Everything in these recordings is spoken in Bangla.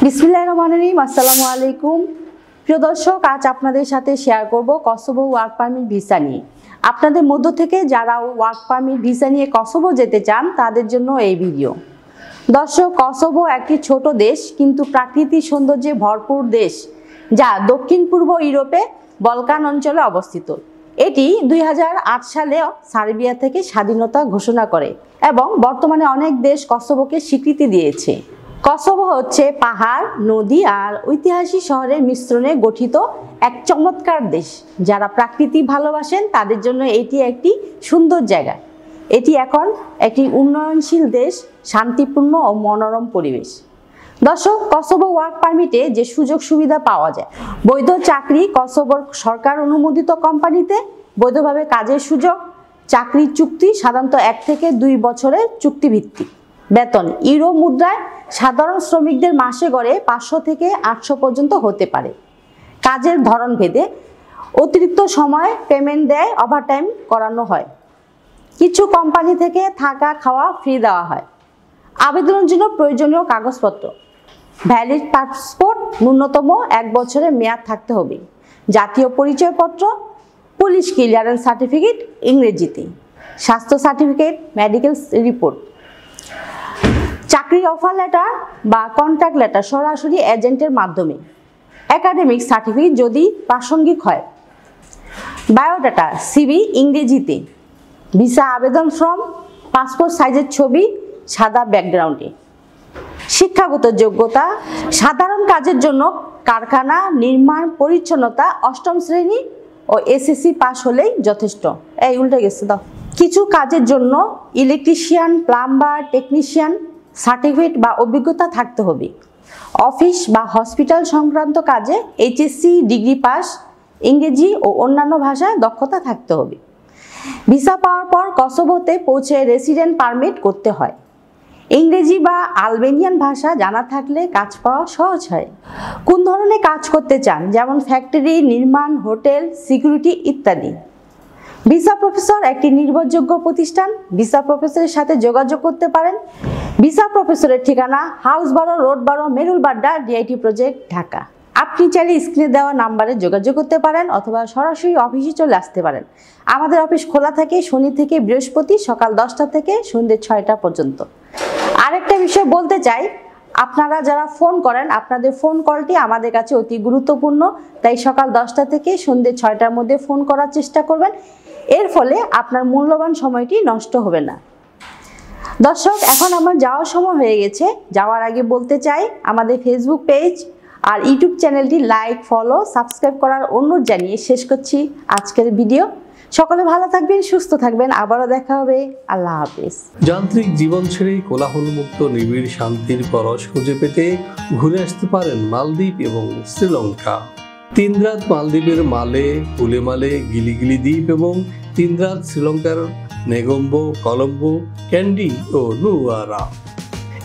বিসমিল্লাহির রহমানির রহিম। আসসালামু আলাইকুম প্রিয় দর্শক, আজ আপনাদের সাথে শেয়ার করব কসোভো ওয়ার্ক পারমিট ভিসা নিয়ে। আপনাদের মধ্য থেকে যারা ওয়ার্ক পারমিট ভিসা নিয়ে কসোভো যেতে চান তাদের জন্য এই ভিডিও। দর্শক, কসোভো একটি ছোট দেশ কিন্তু প্রাকৃতিক সৌন্দর্যে ভরপুর দেশ, যা দক্ষিণ পূর্ব ইউরোপে বলকান অঞ্চলে অবস্থিত। এটি 2008 সালে সার্বিয়া থেকে স্বাধীনতা ঘোষণা করে এবং বর্তমানে অনেক দেশ কসোভোকে স্বীকৃতি দিয়েছে। কসোভো হচ্ছে পাহাড়, নদী আর ঐতিহাসিক শহরের মিশ্রণে গঠিত এক চমৎকার দেশ। যারা প্রকৃতি ভালোবাসেন তাদের জন্য এটি একটি সুন্দর জায়গা। এটি এখন একটি উন্নয়নশীল দেশ, শান্তিপূর্ণ ও মনোরম পরিবেশ। দর্শক, কসোভো ওয়ার্ক পারমিটে যে সুযোগ সুবিধা পাওয়া যায়: বৈধ চাকরি, কসোভোর সরকার অনুমোদিত কোম্পানিতে বৈধভাবে কাজের সুযোগ, চাকরির চুক্তি সাধারণত 1 থেকে 2 বছরের চুক্তিভিত্তিক, বেতন ইউরো মুদ্রায় সাধারণ শ্রমিকদের মাসে গড়ে 500 থেকে 800 পর্যন্ত হতে পারে। কাজের ধরন ভেদে অতিরিক্ত সময় পেমেন্ট দেয়, ওভারটাইম করানো হয়। কিছু কোম্পানি থেকে থাকা খাওয়া ফ্রি দেওয়া হয়। আবেদনের জন্য প্রয়োজনীয় কাগজপত্র: ভ্যালিড পাসপোর্ট, ন্যূনতম 1 বছরের মেয়াদ থাকতে হবে, জাতীয় পরিচয়পত্র, পুলিশ ক্লিয়ারেন্স সার্টিফিকেট ইংরেজিতে, স্বাস্থ্য সার্টিফিকেট, মেডিকেল রিপোর্ট। চাকরির অফার লেটার বা কন্ট্রাক্ট লেটার সরাসরি এজেন্টের মাধ্যমে, একাডেমিক সার্টিফিকেট যদি প্রাসঙ্গিক হয়, বায়োডাটা সিভি ইংরেজিতে, ভিসা আবেদন ফর্ম, পাসপোর্ট সাইজের ছবি সাদা ব্যাকগ্রাউন্ডে। শিক্ষাগত যোগ্যতা: সাধারণ কাজের জন্য কারখানা, নির্মাণ, পরিচ্ছন্নতা 8ম শ্রেণী ও এসএসসি পাস হলেই যথেষ্ট। এই উল্টে গেছে দাও। কিছু কাজের জন্য ইলেকট্রিশিয়ান, প্লাম্বার, টেকনিশিয়ান সার্টিফিকেট বা অভিজ্ঞতা থাকতে হবে। অফিস বা হসপিটাল সংক্রান্ত কাজে এইচএসসি ডিগ্রি পাস, ইংরেজি ও অন্যান্য ভাষায় দক্ষতা থাকতে হবে। ভিসা পাওয়ার পর কসোভোতে পৌঁছে রেসিডেন্ট পারমিট করতে হয়। ইংরেজি বা আলবেনিয়ান ভাষা জানা থাকলে কাজ পাওয়া সহজ হয়। কোন ধরনের কাজ করতে চান, যেমন ফ্যাক্টরি, নির্মাণ, হোটেল, সিকিউরিটি ইত্যাদি। ভিসা প্রফেসর একটি নির্ভরযোগ্য প্রতিষ্ঠান। ভিসা প্রফেসরের সাথে যোগাযোগ করতে পারেন। ভিসা প্রফেসরের ঠিকানা: house 12, road 12, Merul Badda, DIT project, Dhaka. আপনি চাইলে স্ক্রিনে দেওয়া নাম্বারে যোগাযোগ করতে পারেন অথবা সরাসরি অফিসে চলে আসতে পারেন। আমাদের অফিস খোলা থাকে শনি থেকে বৃহস্পতি সকাল 10টা থেকে সন্ধ্যে 6টা পর্যন্ত। আরেকটা বিষয় বলতে চাই, আপনারা যারা ফোন করেন, আপনাদের ফোন কলটি আমাদের কাছে অতি গুরুত্বপূর্ণ। তাই সকাল 10টা থেকে সন্ধ্যে 6টার মধ্যে ফোন করার চেষ্টা করবেন। এর ফলে আপনার মূল্যবান সময়টি নষ্ট হবে না। দর্শক, এখন আমার যাওয়ার সময় হয়ে গেছে। যাওয়ার আগে বলতে চাই, আমাদের ফেসবুক পেজ আর ইউটিউব চ্যানেলটি লাইক, ফলো, সাবস্ক্রাইব করার অনুরোধ জানিয়ে শেষ করছি আজকের ভিডিও। সকলে ভালো থাকবেন, সুস্থ থাকবেন। আবারও দেখা হবে। আল্লাহ হাফেজ। যান্ত্রিক জীবন ছেড়ে কোলাহলমুক্ত নিবিড় শান্তির পরশ খুঁজে পেতে ঘুরে আসতে পারেন মালদ্বীপ এবং শ্রীলঙ্কা। 3 রাত মালদ্বীপের মালে, উলেমালে, গিলিগিলি দ্বীপ এবং 3 রাত শ্রীলঙ্কার নেগম্বো, কলম্বো, ক্যান্ডি ও নুয়ারা।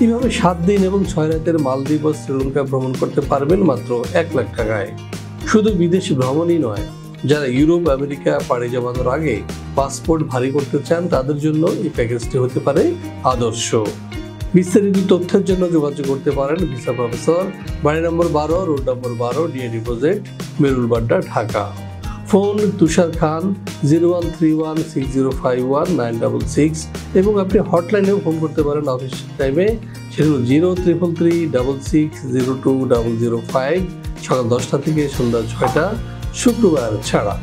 এইভাবে 7 দিন এবং 6 রাতের মালদ্বীপ ও শ্রীলঙ্কা ভ্রমণ করতে পারবেন মাত্র 1 লাখ টাকায়। শুধু বিদেশি ভ্রমণই নয়, যারা ইউরোপ, আমেরিকা পাড়ি জমানোর আগে পাসপোর্ট ভারী করতে চান তাদের জন্য এই প্যাকেজটি হতে পারে আদর্শ। বিস্তারিত তথ্যের জন্য যোগাযোগ করতে পারেন ভিসা প্রফেসর, বাড়ি number 12, road number 12, DIT project, Merul Badda, Dhaka. Phone: Tushar Khan, 0131605196 এবং আপনি হটলাইনেও ফোন করতে পারেন অফিস টাইমে। সেগুলো 0333660205, সকাল 10টা থেকে সন্ধ্যা 6টা, শুক্রবার ছাড়া।